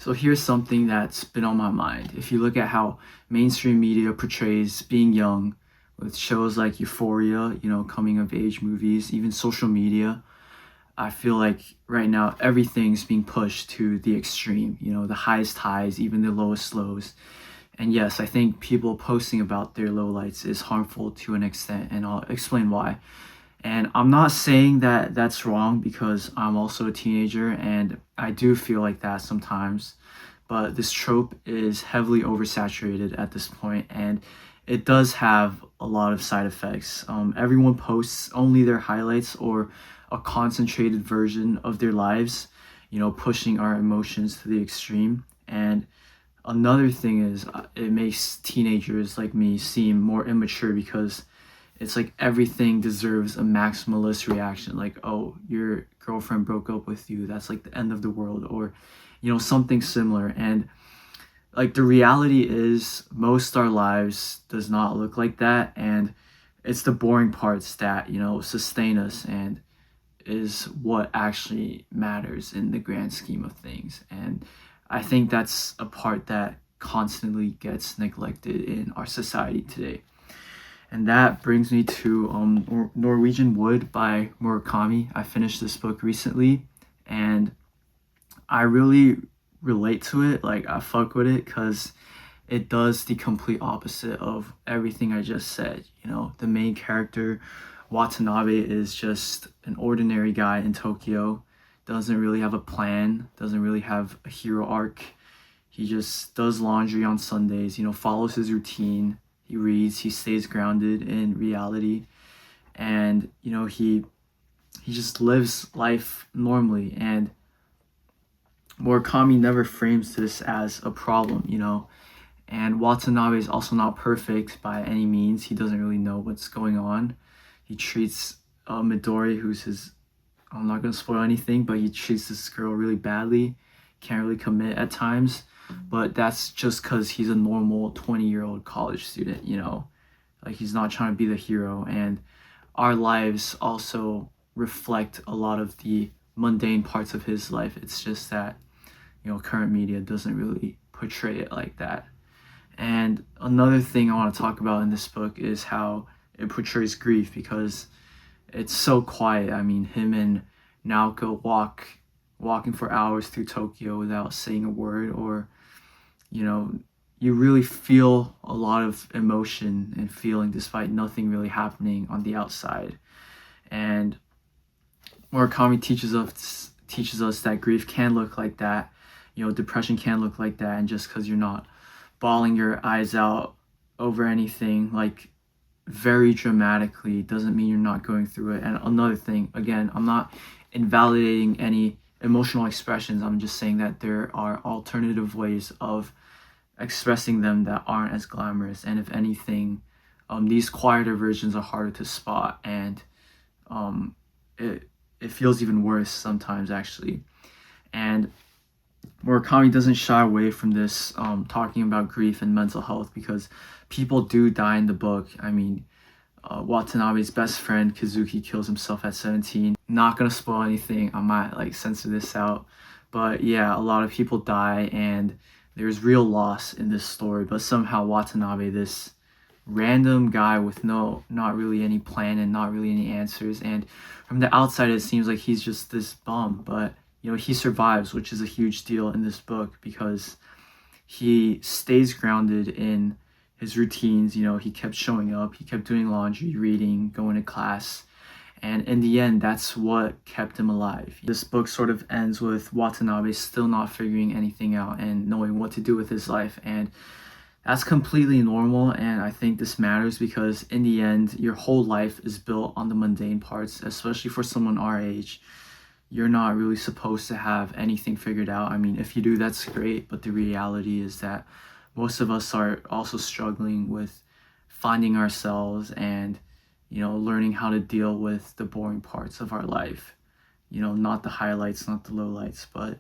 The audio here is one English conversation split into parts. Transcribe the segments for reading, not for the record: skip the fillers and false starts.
So here's something that's been on my mind. If you look at how mainstream media portrays being young with shows like Euphoria, coming of age movies, even social media, I feel like right now everything's being pushed to the extreme, the highest highs, even the lowest lows. And yes, I think people posting about their lowlights is harmful to an extent, and I'll explain why. And I'm not saying that that's wrong because I'm also a teenager and I do feel like that sometimes. But this trope is heavily oversaturated at this point, and it does have a lot of side effects. Everyone posts only their highlights or a concentrated version of their lives, pushing our emotions to the extreme. And another thing is, it makes teenagers like me seem more immature because it's like everything deserves a maximalist reaction, like, oh, your girlfriend broke up with you, that's like the end of the world, or something similar. And like the reality is most our lives does not look like that, and it's the boring parts that sustain us and is what actually matters in the grand scheme of things. And I think that's a part that constantly gets neglected in our society today. And that brings me to Norwegian Wood by Murakami. I finished this book recently, and I really relate to it. Like, I fuck with it because it does the complete opposite of everything I just said. The main character, Watanabe, is just an ordinary guy in Tokyo, doesn't really have a plan, doesn't really have a hero arc. He just does laundry on Sundays, follows his routine. He reads, he stays grounded in reality, and he just lives life normally. And Murakami never frames this as a problem, And Watanabe is also not perfect by any means. He doesn't really know what's going on. He treats Midori, who's his, I'm not going to spoil anything, but he treats this girl really badly. Can't really commit at times. But that's just because he's a normal 20-year-old college student, Like, he's not trying to be the hero. And our lives also reflect a lot of the mundane parts of his life. It's just that, current media doesn't really portray it like that. And another thing I want to talk about in this book is how it portrays grief, because it's so quiet. I mean, him and Naoko walking for hours through Tokyo without saying a word, or you really feel a lot of emotion and feeling despite nothing really happening on the outside. And Murakami teaches us that grief can look like that. Depression can look like that, and just because you're not bawling your eyes out over anything like very dramatically doesn't mean you're not going through it. And another thing, again, I'm not invalidating any emotional expressions. I'm just saying that there are alternative ways of expressing them that aren't as glamorous. And if anything, these quieter versions are harder to spot, and it feels even worse sometimes, actually. And Murakami doesn't shy away from this, talking about grief and mental health, because people do die in the book. I mean, Watanabe's best friend Kazuki kills himself at 17. Not gonna spoil anything. I might censor this out, but yeah, a lot of people die, and there's real loss in this story. But somehow Watanabe, this random guy with not really any plan and not really any answers, and from the outside it seems like he's just this bum, but he survives, which is a huge deal in this book because he stays grounded in his routines. He kept showing up, he kept doing laundry, reading, going to class, and in the end, that's what kept him alive. This book sort of ends with Watanabe still not figuring anything out and knowing what to do with his life, and that's completely normal. And I think this matters because in the end, your whole life is built on the mundane parts, especially for someone our age. You're not really supposed to have anything figured out. I mean, if you do, that's great, but the reality is that most of us are also struggling with finding ourselves and learning how to deal with the boring parts of our life. Not the highlights, not the lowlights, but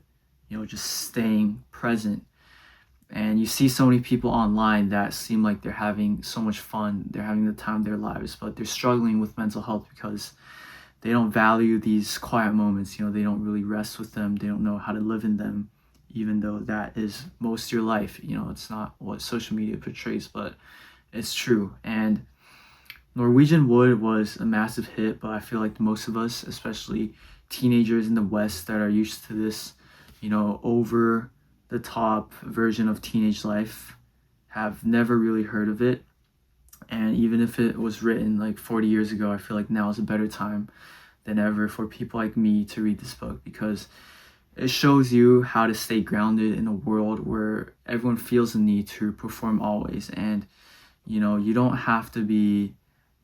just staying present. And you see so many people online that seem like they're having so much fun, they're having the time of their lives, but they're struggling with mental health because they don't value these quiet moments. They don't really rest with them, they don't know how to live in them. even though that is most of your life. You know, it's not what social media portrays, but it's true. And Norwegian Wood was a massive hit, but I feel like most of us, especially teenagers in the West that are used to this, you know, over the top version of teenage life, have never really heard of it. And even if it was written like 40 years ago, I feel like now is a better time than ever for people like me to read this book, because it shows you how to stay grounded in a world where everyone feels the need to perform always. And, you know, you don't have to be,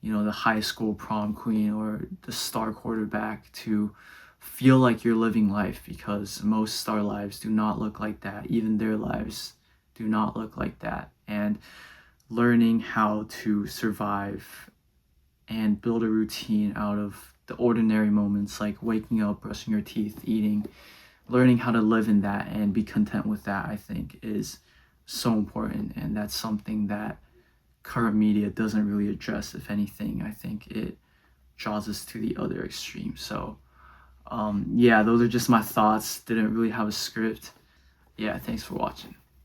you know, the high school prom queen or the star quarterback to feel like you're living life, because most star lives do not look like that. Even their lives do not look like that. And learning how to survive and build a routine out of the ordinary moments, like waking up, brushing your teeth, eating, learning how to live in that and be content with that, I think is so important. And that's something that current media doesn't really address. If anything, I think it draws us to the other extreme. So yeah, those are just my thoughts. Didn't really have a script. Yeah, thanks for watching.